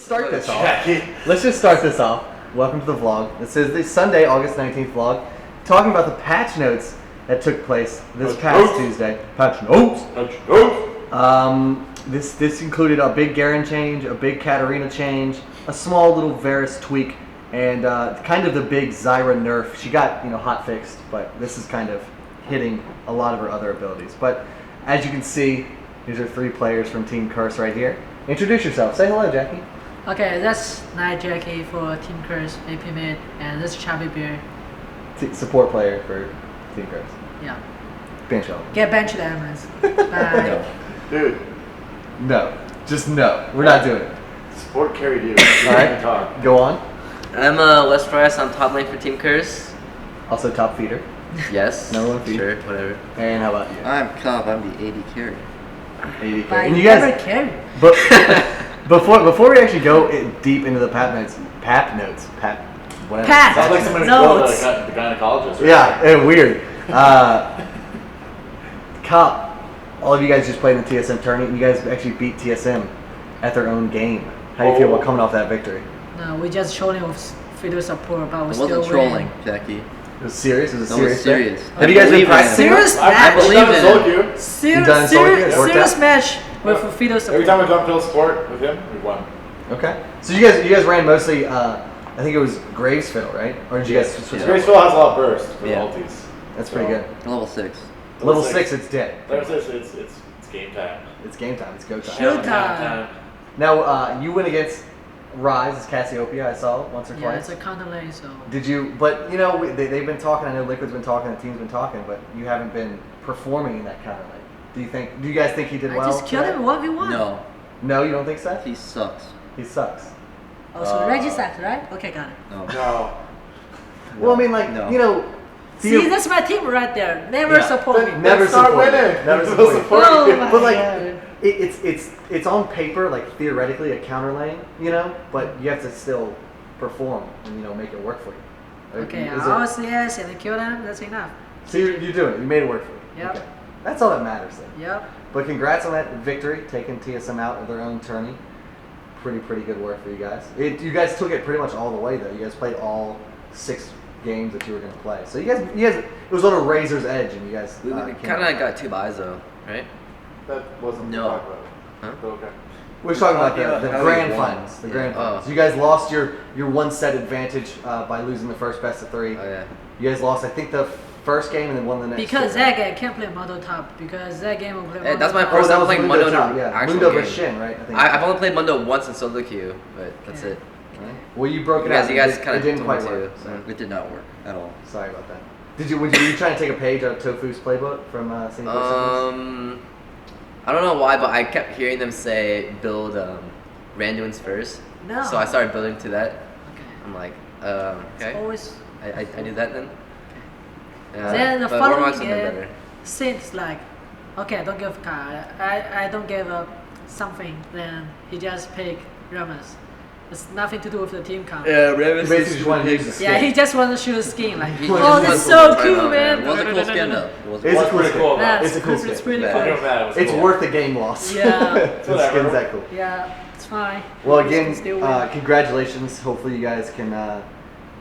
start this off. Let's just start this off. Welcome to the vlog. This is the Sunday, August 19th vlog, talking about the patch notes that took place this past Tuesday. Patch notes. This included a big Garen change, a big Katarina change, a small little Varus tweak, and kind of the big Zyra nerf. She got hot fixed, but this is kind of hitting a lot of her other abilities. But as you can see, these are three players from Team Curse right here. Introduce yourself. Say hello, Jackie. Okay, that's Night Jackie for Team Curse, AP mid, and this is Chubby Bear. Support player for Team Curse. Yeah. Bench help. Get benched, Amos. Bye. Dude, No. Just no. We're not doing it. support carried you. Alright, Talk. go on. I'm Wes Price. I'm top lane for Team Curse. Also top feeder. Yes. Number one feed. Sure, whatever. And how about you? I'm Cobb, I'm the AD carry. 80K. Bye. And you Never guys, carry. but before we actually go deep into the whatever. Pat. Sounds like someone who's Notes. the gynecologist. Right? Yeah, weird. Cop, all of you guys just played in the TSM tournament, and you guys actually beat TSM at their own game. How do you feel about coming off that victory? No, we just showed him fiddle support, but we It still wasn't trolling, win. Jackie. It was serious? It was a No, serious it's thing? serious. Have you guys been believe in it. practicing? Serious I match. believe in it. You've done solo queue? It worked Serious out? match with fiddle support. Every time we've done field support with him, we've won. Okay. So you guys ran mostly, I think it was Graves Fiddle, right? Or did you guys switch it Graceville up? has a lot of burst for Yeah. the ultis. That's pretty good. Level 6. Level 6, it's dead. It's game time. It's game time. It's go time. Shoot time. Now, you went against Rise as Cassiopeia, I saw once or Yeah, twice. it's a counter lane, so. Did you, but they've been talking, I know Liquid's been talking, the team's been talking, but you haven't been performing in that counter lane. Do you guys think he did I well? just killed him 1v1. No, No, you don't think so? he sucks. He sucks. Oh, so Reggie sucks, right? Okay, got it. No. No. Well, I mean, like, No. See, that's my team right there. Never Yeah. support me. Never Start support you. winning. Never We'll support you. Oh my But like, God. it's on paper, like theoretically, a counter lane, but you have to still perform and make it work for you. Like, Okay, is I it- was yes and I killed him. That's enough. So you're doing it. You made it work for you. Yep. Okay. That's all that matters then. Yep. But congrats on that victory, taking TSM out of their own tourney. Pretty good work for you guys. You guys took it pretty much all the way though. You guys played all 6 games that you were going to play. So you guys, it was on a razor's edge, and you guys We came kind out. of got 2 buys though, right? That wasn't No. talk about. Huh? But okay. We're talking about the How grand we won. finals. The grand Yeah. finals. Oh. You guys lost your one set advantage by losing the first best of 3. Oh yeah. You guys lost, I think, the first game and then won the next. Because 2. that guy can't play Mondo top. Because that game will play Hey, Mondo that's my top. first that time was playing Mundo Mundo in top, an yeah. actual Mundo game. versus Shin, right? I think. I've only played Mundo once in solo queue, but that's Okay. it. Right. Well, you broke it You guys- out. you guys It kinda didn't told quite me work. to, So. It did not work at all. Sorry about that. Were you trying to take a page out of Tofu's playbook from St. I don't know why, but I kept hearing them say build Randuin's first. No. So I started building to that. Okay. I'm like, It's okay. always I do that then. Then the but following Warmock's been game, better. since like, okay, I don't give card. I don't give up something. Then he just pick Ramus. It's nothing to do with the team count. Yeah, You Ramus basically just wanted to use the skin. Yeah, he just want to shoot a skin like, He oh, just this is wants so to cool, try out, man. It was a cool skin though. It was It's a What's cool pretty skin. cool about Yeah, it? It's a cool it's skin. pretty Yeah. cool. I know that. It was It's cool. worth the game loss. Yeah. The Whatever. skin's that cool. Yeah, it's fine. Well, We again, still win. congratulations. Hopefully, you guys can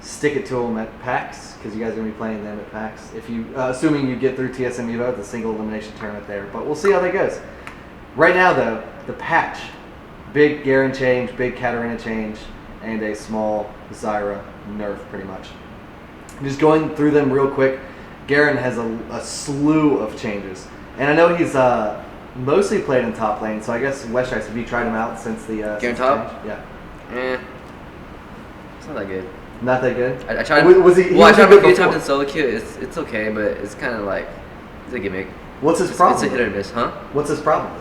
stick it to them at PAX because you guys are gonna be playing them at PAX. If you, assuming you get through TSM Evo, the single elimination tournament there. But we'll see how that goes. Right now, though, the patch, big Garen change, big Katarina change, and a small Zyra nerf, pretty much. Just going through them real quick. Garen has a slew of changes, and I know he's mostly played in top lane. So I guess West Strice, have you tried him out since the Garen since the top? change? Yeah. It's not that good. Not that good. I tried. Was he? Well, I was tried he a few good times before? in solo queue. It's okay, but it's kind of like it's a gimmick. What's his It's problem? a hit or miss, huh? What's his problem?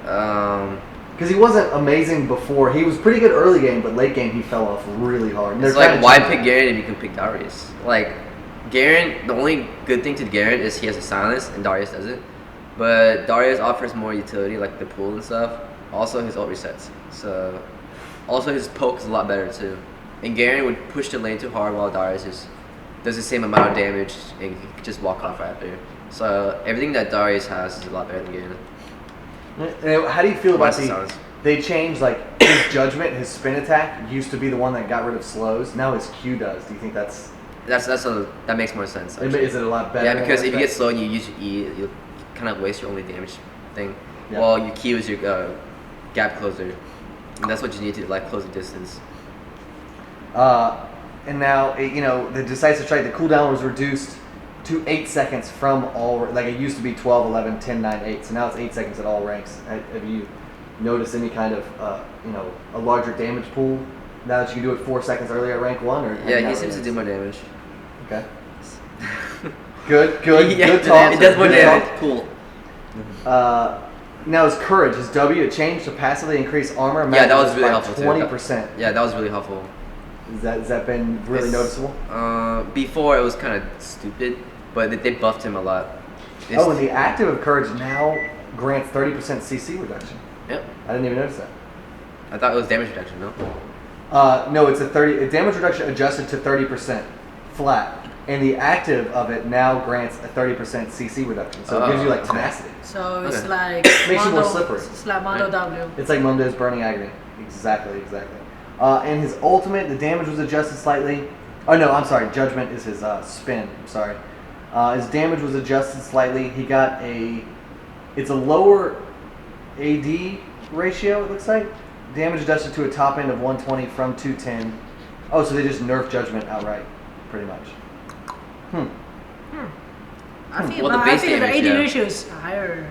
Because he wasn't amazing before. He was pretty good early game, but late game he fell off really hard. And It's they're trying like to why change pick that. Garen if you can pick Darius? Like Garen, the only good thing to Garen is he has a silence and Darius doesn't. But Darius offers more utility, like the pool and stuff. Also, his ult resets. So, also his poke is a lot better too. And Garen would push the lane too hard while Darius just does the same amount of damage and he could just walk off after. So everything that Darius has is a lot better than Garen. How do you feel about Minus the silence. they changed like his judgment, his spin attack used to be the one that got rid of slows. Now his Q does. Do you think that makes more sense. Actually. is it a lot better? Yeah, because if you like get slow and you use your E, you kind of waste your only damage thing. Yeah. Well, your Q is your gap closer. And that's what you need to like close the distance. And now the decisive strike. The cooldown was reduced to 8 seconds from all. Like it used to be 12, 11, 10, 9, 8. So now it's 8 seconds at all ranks. Have you noticed any kind of a larger damage pool now that you can do it 4 seconds earlier at rank 1? Or have you Yeah, not he seems to really do more damage. Okay. Good Yeah, talk. it does more Good damage. talk. Cool. Now his courage, his W, it changed to passively increase armor. Yeah, that was really helpful too. 20%. Yeah, that was really helpful. Has that been really noticeable? Before it was kind of stupid, but they buffed him a lot. Oh, and the active of courage now grants 30% CC reduction. Yep. I didn't even notice that. I thought it was damage reduction, no? No, it's a damage reduction adjusted to 30% flat. And the active of it now grants a 30% CC reduction. So it gives you like okay. tenacity. So it's Okay. like Makes you more Mondo- slippery. It's like Mondo Right. W. It's like Mundo's Burning Agony. Exactly. And his ultimate, the damage was adjusted slightly. Oh no, I'm sorry. Judgment is his spin. I'm sorry. His damage was adjusted slightly. He got it's a lower AD ratio, it looks like. Damage adjusted to a top end of 120 from 210. Oh, so they just nerfed Judgment outright, pretty much. I think, Well, the but I base think the damage, AD yeah. ratio is higher.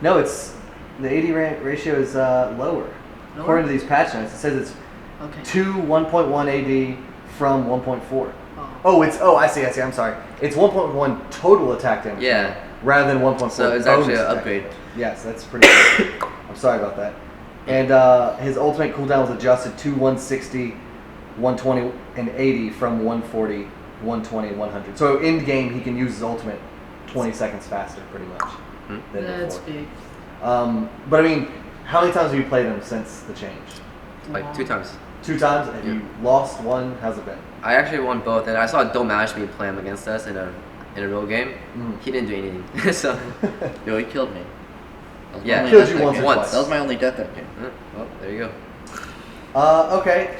No, it's the AD ratio is lower. According to these patch notes, it says it's Okay. 1.1 AD from 1.4. Oh. I see. I'm sorry. It's 1.1 total attack damage. Yeah. Rather than 1.4. So it's actually an bonus upgrade. attack. Yes, that's pretty good. I'm sorry about that. And his ultimate cooldown was adjusted to 160, 120, and 80 from 140, 120, and 100. So in game, he can use his ultimate 20 seconds faster, pretty much. Than That's before. big. But I mean, how many times have you played him since the change? Like 2 times. 2 times? Have you lost one? How's it been? I actually won both, and I saw Don't Mash me play him against us in a real game. He didn't do anything. So Yo, he killed me. That was my Yeah. only Killed death you that once game. or twice. That was my only death that game. well, there you go. Okay.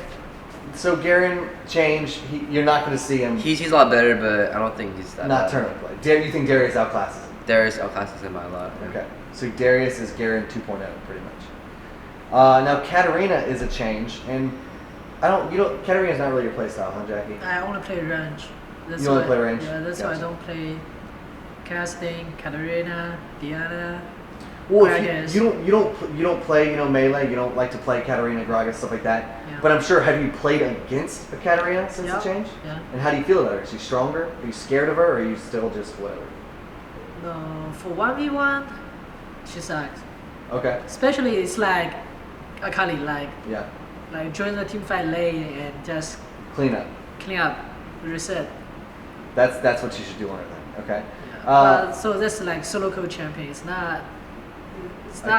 So Garen changed. You're not going to see him. He's a lot better, but I don't think he's that Not bad. tournament play. You think Darius outclasses him? Darius outclasses him by a lot. yeah. Okay. So Darius is Garen 2.0, pretty much. Now Katarina is a change, and Katarina's not really your playstyle, huh, Jackie? I only play range. That's You only why- play range? Yeah, that's why I Gotcha. don't play casting, Katarina, Diana. Well, Gragas. you don't play melee. You don't like to play Katarina, Gragas, stuff like that. Yeah. But I'm sure, have you played against a Katarina since Yeah. the change? Yeah. And how do you feel about her? Is she stronger? Are you scared of her, or are you still just whatever? No, for 1v1, she sucks. Okay. Especially it's like Akali, Yeah. like join the team fight late and just Clean up. clean up, reset. That's what you should do on her then. Okay. Yeah. But so that's like solo co-champion. It's not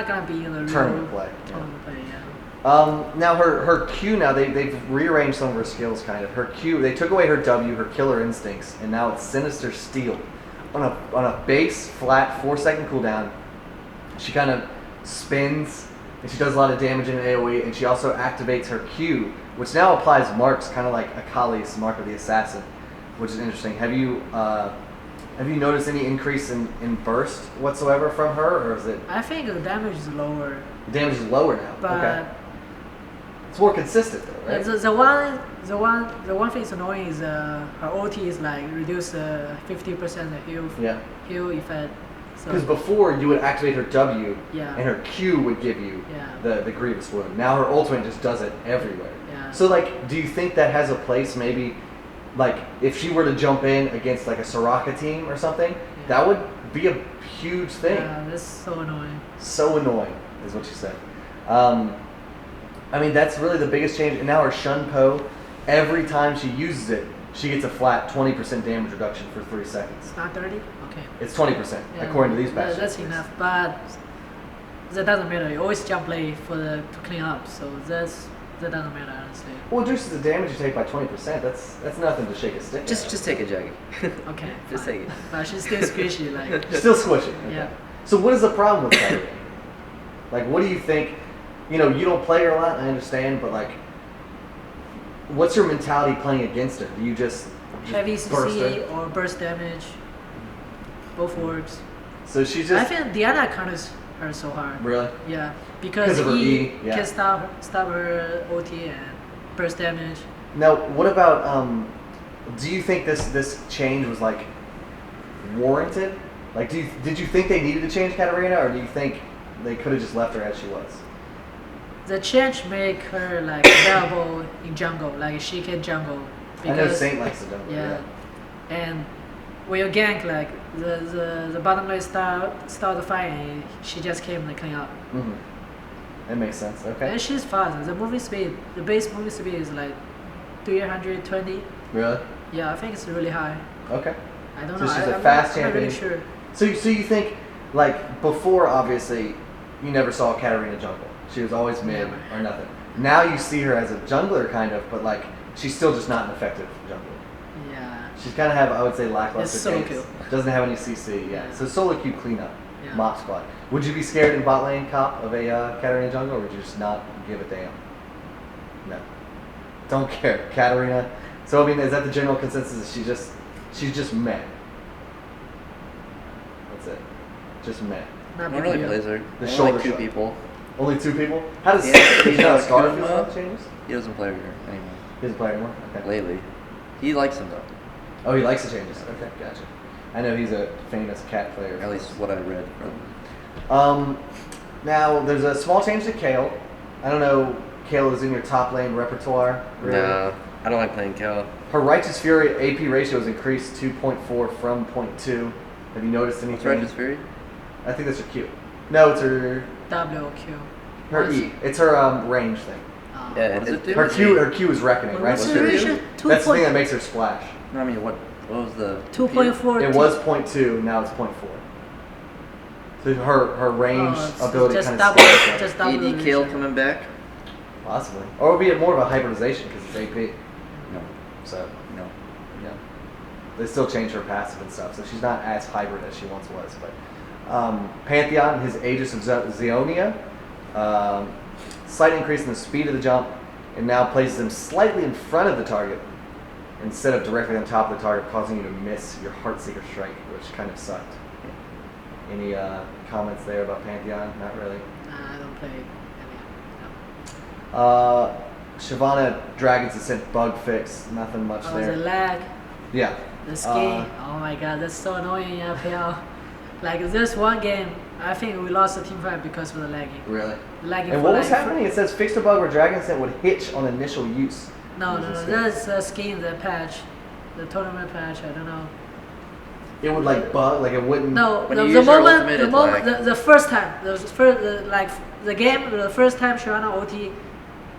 gonna be in the real Tournament play. Yeah. Tournament play, yeah. Now her Q now they've rearranged some of her skills kind of. Her Q, they took away her W, her killer instincts, and now it's Sinister Steel. On a base flat 4-second cooldown, she kind of spins and she does a lot of damage in an AoE, and she also activates her Q, which now applies marks kind of like Akali's Mark of the Assassin, which is interesting. Have you noticed any increase in burst whatsoever from her, or is it I think the damage is lower, the damage is lower now? but Okay. It's more consistent though, right? the one thing is annoying is her ulti is like reduce 50% the Yeah. heal effect. So Because before you would activate her W, Yeah. and her Q would give you Yeah. the grievous wound. Now her ultimate just does it everywhere. Yeah. So like, do you think that has a place? Maybe, like if she were to jump in against like a Soraka team or something, that would be a huge thing. yeah, that's so annoying. So annoying, is what you said. I mean, that's really the biggest change. And now her Shun Po, every time she uses it, she gets a flat 20% damage reduction for 3 seconds. It's not 30. Okay. It's 20% Yeah, according to these that- patches. That's enough, but that doesn't matter. You always jump late to clean up, so that doesn't matter honestly. Well, reduces the damage you take by 20%. That's nothing to shake a stick at. Just take it, Jackie. Okay. Just fine. take it. But she's still squishy, like. Still squishing. Okay. Yeah. So what is the problem with that? Like, what do you think? you know, you don't play her a lot, I understand, but like, what's your mentality playing against her? Do you just Heavy burst CC her? or burst damage. Both works. So she's I just think Diana counters her so hard. really. Yeah, because 'Cause of her E, yeah. can stop her OT and burst damage. Now, what about do you think this change was like warranted? Like, did you think they needed to change Katarina, or do you think they could have just left her as she was? The change make her like available in jungle, like she can jungle. I know Saint likes the jungle. Yeah, and when you gank, like the bottom lane start the fight, and she just came and clean up. Mm-hmm. That makes sense. Okay. And she's fast. The moving speed, the base moving speed is like 320. Really? Yeah, I think it's really high. Okay. I don't So know. she's a I'm fast not really champion. sure. So you think, like, before, obviously, you never saw Katarina jungle. She was always mid Never. or nothing. Now you see her as a jungler, kind of, but, like, she's still just not an effective jungler. Yeah. She's kind of have, I would say, lackluster It's solo games. queue. Doesn't have any CC, yeah. Yeah. So solo queue cleanup, Yeah. mop squad. Would you be scared in bot lane cop of a Katarina jungle, or would you just not give a damn? No. Don't care. Katarina. So, I mean, is that the general consensus? She's just meh. That's it. Just meh. Not No big one really deal. plays her. The Only shoulder like 2 shot. people. Only 2 people? How does Yeah. you know Scar Kuma. feel about changes? He doesn't play her anymore. He doesn't play anymore? Okay. Lately. He likes him though. Oh, he likes the changes. Okay, gotcha. I know he's a famous cat player. At least what I read from. Now, there's a small change to Kale. I don't know, Kale is in your top lane repertoire. Really? No, I don't like playing Kel. Her Righteous Fury AP ratio has increased 2.4 from 0.2. Have you noticed anything? What's Righteous Fury? I think that's her Q. No, it's her WQ. her What's- E. It's her range thing. Yeah, What does it do? Her Q is reckoning, right? What's What's the it do? ratio? That's the thing that makes her splash. No, I mean, what was the... 2.4. It was 0.2, now it's 0.4. So her range ability just kind of double, scales up. just double. the AD Kale ratio. coming back? Possibly. Or it would be more of a hybridization because it's AP. No. So, No. yeah. They still change her passive and stuff, so she's not as hybrid as she once was. But Pantheon, his Aegis of Zeonia, slight increase in the speed of the jump, and now places him slightly in front of the target instead of directly on top of the target, causing you to miss your Heartseeker Strike, which kind of sucked. Any comments there about Pantheon? Not really. Nah, I don't play any. Shyvana Dragon's Ascent bug fix, nothing much No. Oh, the there. lag, Yeah. the ski. Oh my god, that's so annoying in FPL. Like this one game, I think we lost the team fight because of the lagging. Really? Lagging And for what was like happening? It says fixed a bug where Dragon's Ascent would hitch on initial use. No, What no, was no. this? That's skin the patch, the tournament patch. I don't know. It would like bug, like it wouldn't. No, When the, you the use your moment, ultimate, the it's moment, like- the first time, like the game, the first time Shyvana OT,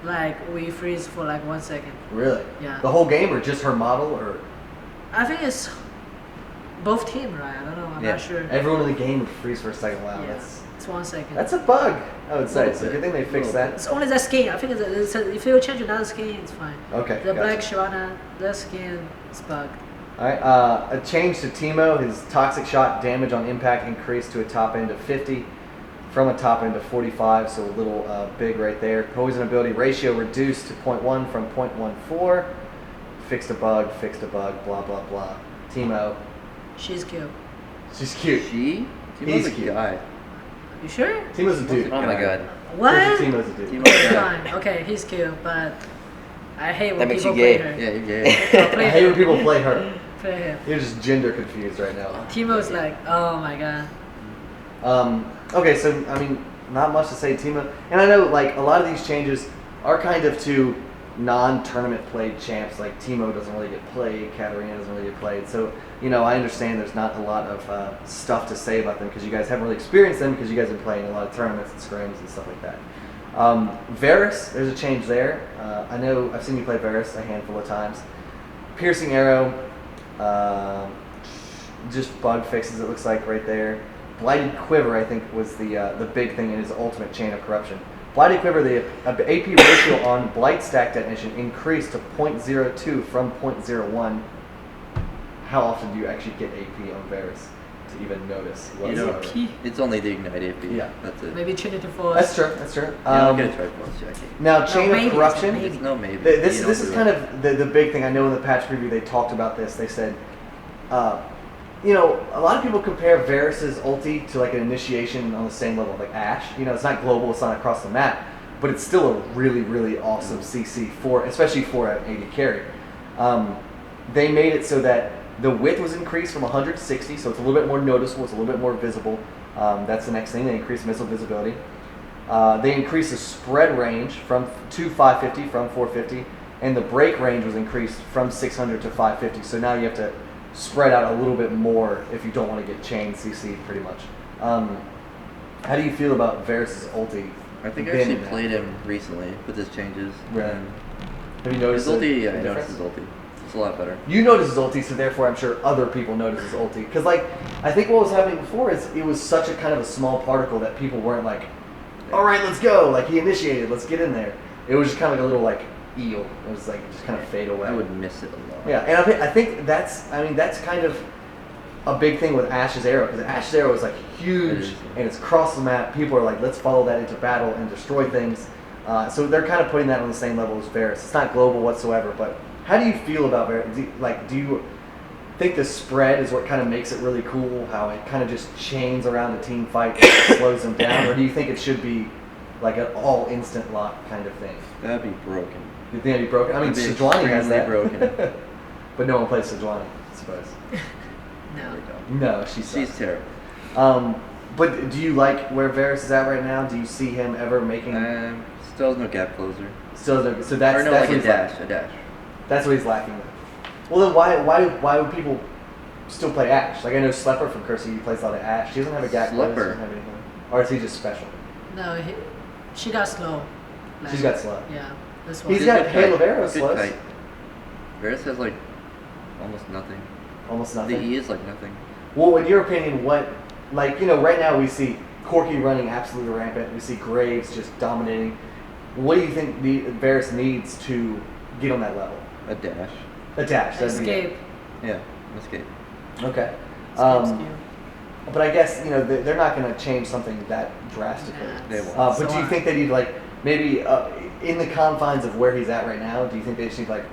like we freeze for like 1 second. Really? Yeah. The whole game, or just her model, or I think it's both team, right? I don't know. I'm Yeah. not sure. everyone in the game would freeze for a second. Wow, Yeah, that's it's 1 second. a bug. I would say. Little It's a bit. good thing they fixed Little that. It's only that skin. I think if you change another skin, it's fine. Okay. The gotcha. black Shyvana, the skin is bugged. All right. A change to Teemo. His toxic shot damage on impact increased to a top end of 50 from a top end of 45, so a little big right there. Poison ability ratio reduced to 0.1 from 0.14. Fixed a bug, blah, blah, blah. Teemo. She's cute. She's cute. She? He He's was a cute. guy. You sure? Teemo's a dude. Oh my god. What? Teemo's a dude. Teemo's a guy. Fine. Okay, he's cute, but I hate when That makes people you play gay. her. Yeah, you're gay. I'll play I hate when her. people play her. Play him. You're just gender confused right now. Timo's like, oh my god. Okay, so I mean, not much to say, Teemo. And I know like a lot of these changes are kind of to non-tournament played champs. Like Teemo doesn't really get played, Katarina doesn't really get played. So you know, I understand there's not a lot of stuff to say about them because you guys haven't really experienced them because you guys have been playing a lot of tournaments and scrims and stuff like that. Varus, there's a change there. I know I've seen you play Varus a handful of times. Piercing arrow, just bug fixes. It looks like right there. Blighted Quiver, I think, was the big thing in his ultimate chain of corruption. Blighted Quiver, the AP ratio on Blight stack detonation increased to 0.02 from 0.01. How often do you actually get AP on Varus? to even notice. You Is know, it whatsoever. P? it's only the Ignite AP. Yeah. That's it. Maybe Trinity Force. That's true. That's true. Yeah, I'll get a Triforce, Jackie. Now, chain maybe, of corruption. maybe. It's no maybe. This You this don't is do kind it. of the big thing. I know in the patch preview they talked about this. They said, you know, a lot of people compare Varus's ulti to like an initiation on the same level, like Ashe. You know, it's not global, it's not across the map, but it's still a really, really awesome CC for, especially for an AD carry. They made it so that the width was increased from 100 to 60, so it's a little bit more noticeable, it's a little bit more visible. That's the next thing. They increased missile visibility. They increased the spread range to 550 from 450, and the break range was increased from 600 to 550. So now you have to spread out a little bit more if you don't want to get chain CC pretty much. How do you feel about Varus's ulti? I think I Been actually in that? played him recently with his changes. Right. and Have you His noticed ulti, the I noticed difference? his ulti. It's a lot better. You notice his ulti, so therefore I'm sure other people notice his ulti. Because, like, I think what was happening before is it was such a kind of a small particle that people weren't like, all right, let's go. Like, he initiated, let's get in there. It was just kind of like a little, like, eel. It was, like, just kind of fade away. I would miss it a lot. Yeah, and I think that's kind of a big thing with Ashe's arrow, because Ashe's arrow is like It huge is. and it's across the map. People are like, let's follow that into battle and destroy things. So they're kind of putting that on the same level as Varus. It's not global whatsoever, but how do you feel about Varus? Do you think the spread is what kind of makes it really cool? How it kind of just chains around the team fight, slows them down, or do you think it should be like an all instant lock kind of thing? That'd be broken. You think it'd be broken? I mean, It'd be Sejuani has that. extremely broken. But no one plays Sejuani, I suppose. No. No, she's She's terrible. But do you like where Varus is at right now? Do you see him ever making? Still has no gap closer. So that's or no, that's like what a he's dash. lacking. A dash. That's what he's lacking. Well, then why would people still play Ashe? Like I know Slepper from Cursey, he plays a lot of Ashe. She doesn't have a gap. close, Slepper. doesn't have anything. Or is he just special? No, she got slow. She's got slow. Yeah, that's why. He's Good got kite. Hail of Arrows Good slows. kite. Varus has like almost nothing. Almost The nothing. E is like nothing. Well, in your opinion, what, like, you know, right now we see Corki running absolutely rampant. We see Graves just dominating. What do you think Varus needs to get on that level? A dash. A dash. that'd be it. Escape. Yeah. Escape. Okay. Escape skill. But I guess, you know, they're not going to change something that drastically. Nah, They it's- won't. But do you think they need, like, maybe in the confines of where he's at right now, do you think they just need, like,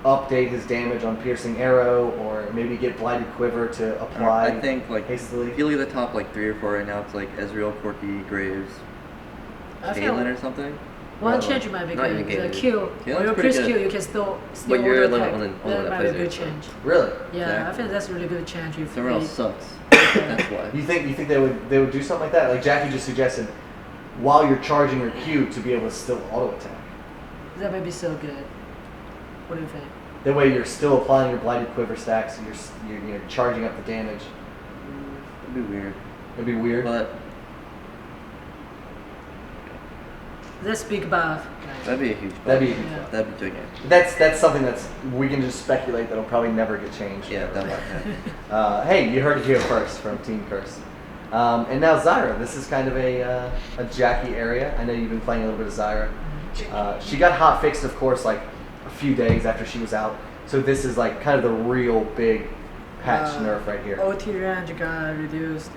update his damage on Piercing Arrow or maybe get Blighted Quiver to apply I think like hastily? if you look at the top like 3 or 4 right now, it's like Ezreal, Corki, Graves, I feel Kalen or something. one Well, change might be not good. even The Galen. Q Galen's or your pretty pre good. skill, you can still But you're auto only attack. one That that might be a plays good it, so. change. Really? Yeah, Exactly. I think that's a really good change. If Somewhere else they- sucks. That's why. You think they would do something like that? Like Jackie just suggested, while you're charging your Q to be able to still auto attack. That might be so good. What do you think? That way you're still applying your Blighted Quiver stacks. And you're charging up the damage. It'd be weird. It'd be weird. But Let's speak about. that'd be a huge That'd be Yeah. That'd be gigantic. that's something that's we can just speculate that'll probably never get changed. Yeah, that might happen. Hey, you heard it here first from Team Curse. And now Zyra. This is kind of a Jackie area. I know you've been playing a little bit of Zyra. She got hot fixed, of course, like a few days after she was out. So this is like kind of the real big patch nerf right here. OT range got reduced.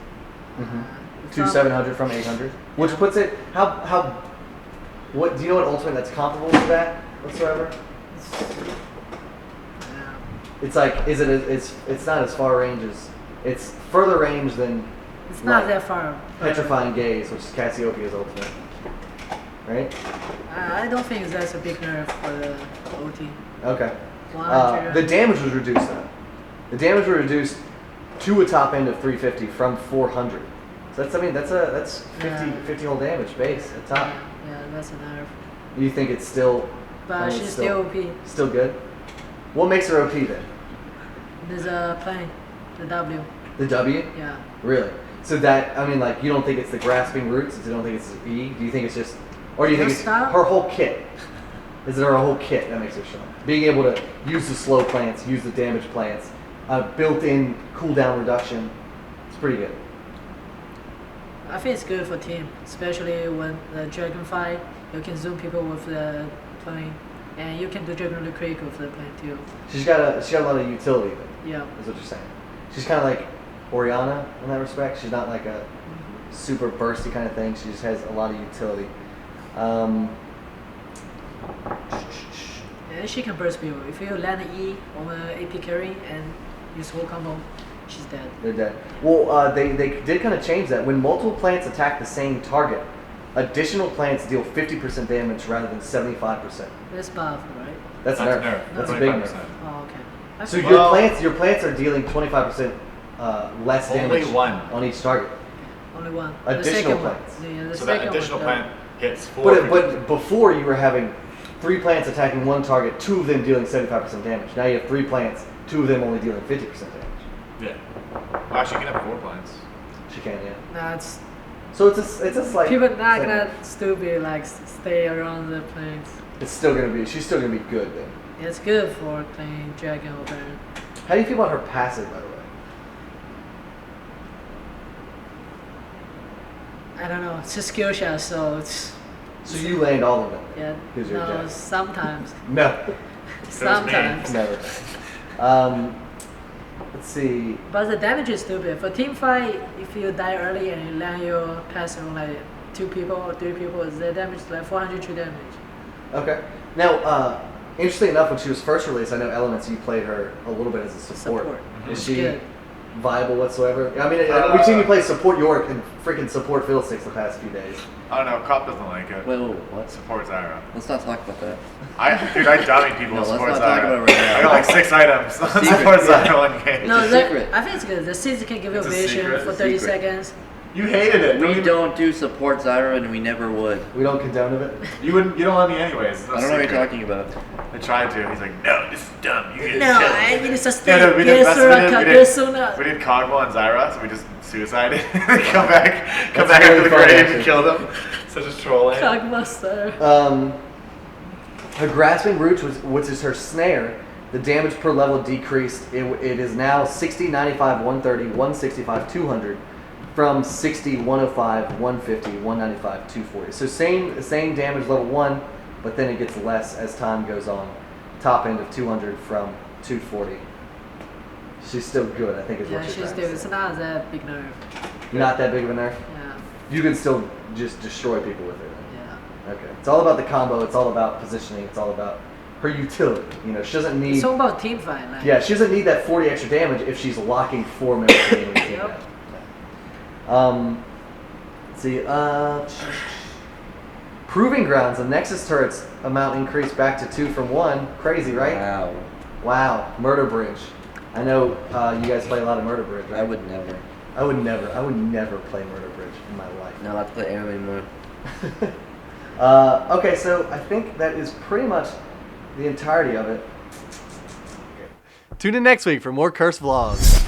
Mhm. It's To not- 700 from 800, which puts it how what do you know what ultimate that's comparable to that whatsoever? Yeah. It's like it's not as far range as it's further range than It's not Right. that far. Petrifying Gaze, which is Cassiopeia's ultimate, right? I don't think that's a big nerf for the OT. Okay. 100. The damage was reduced though. The damage was reduced to a top end of 350 from 400. So that's 50 Yeah. 50 whole damage base at top. Yeah, that's a nerf. You think it's still But it's she's still OP. still good? What makes her OP then? There's a plane, the W. The W? Yeah. Really? So that, I mean, like, you don't think it's the grasping roots? You don't think it's the E? Do you think it's just, or do you think Her it's style? her whole kit? Is it her whole kit that makes her strong? Being able to use the slow plants, use the damage plants, built-in cooldown reduction, it's pretty good. I think it's good for team, especially when the dragon fight, you can zoom people with the plane, and you can do dragon really quick with the plane too. She's got a lot of utility then, Yeah. is what you're saying. She's kind of like, Oriana in that respect. She's not like a super bursty kind of thing. She just has a lot of utility. And she can burst people. If you land an E on an AP carry and use whole combo, she's dead. They're dead. Well, they did kind of change that. When multiple plants attack the same target, additional plants deal 50% damage rather than 75%. That's buff, right? That's That's nerf. nerf. That's a big 25%. nerf. Oh, okay. That's So fine. your plants are dealing 25% less Only damage one. on each target. Only one. Additional the second plants. One. Yeah, the So second that additional one, plant hits 4. But before you were having 3 plants attacking one target, 2 of them dealing 75% damage. Now you have 3 plants, 2 of them only dealing 50% damage. Yeah. Well, actually, you can have 4 plants. She can, yeah. Nah, it's So it's a slight. people not slight- gonna stupid like stay around the planes. It's still gonna be. She's still gonna be good then. It's good for playing Dragon or Baron. How do you feel about her passive, by the way? I don't know. It's a skill shot, so it's So you land all of them. yeah. Because you're No, dead. sometimes. No, Sometimes. never. Let's see. But the damage is stupid. For team fight, if you die early and you land your passive on like 2 people or 3 people, the damage is like 402 damage. Okay. Now, interestingly enough, when she was first released, I know Elements, you played her a little bit as a support. Support. Is It's she good. viable whatsoever? I mean, we've seen you play support York and freaking support Fiddlesticks the past few days. Oh no, Cop doesn't like it. Wait, what? Support Zyra. Let's not talk about that. I dummied people No, with let's support not talk Zyra. about it right now. I got like 6 items on Secret, support yeah. Zyra one game. No, a the- secret. I think it's good. The season can give you a It's a vision secret. for It's a 30 secret. seconds. You hated it. We even- don't do support Zyra, and we never would. We don't condone of it. You wouldn't. You don't let me anyways. It's no I don't know what secret. you're talking about. I tried to. He's like, no, this is dumb. You get No, killed." I need to No, sustain. no, we did. Get That's what we did. Suraka, We did Kog'Maw and Zyra, so we just suicided. come back That's after really the fun, grave actually. and kill them. Such a troll. eh? Kogmaster. Her grasping root, which is her snare, the damage per level decreased. It is now 60, 95, 130, 165, 200, from 60, 105, 150, 195, 240. So same damage level 1, but then it gets less as time goes on. Top end of 200 from 240. She's still good, I think is Yeah, what you're she's trying still. to It's say. not that big nerve. Not that big of a nerf. Yeah, You can still just destroy people with it. yeah. Okay. It's all about the combo. It's all about positioning. It's all about her utility. You know, she doesn't need. It's all about team fight. Like, Yeah, she doesn't need that 40 extra damage if she's locking 4 members of the enemy team Yep. down. Let's see. Proving Grounds. The Nexus turrets amount increased back to 2 from 1. Crazy, right? Wow. Wow. Murder Bridge. I know you guys play a lot of Murder Bridge, right? I would never. I would never play Murder Bridge in my life. Not allowed to play ARAM anymore. Okay, so I think that is pretty much the entirety of it. Tune in next week for more Curse vlogs.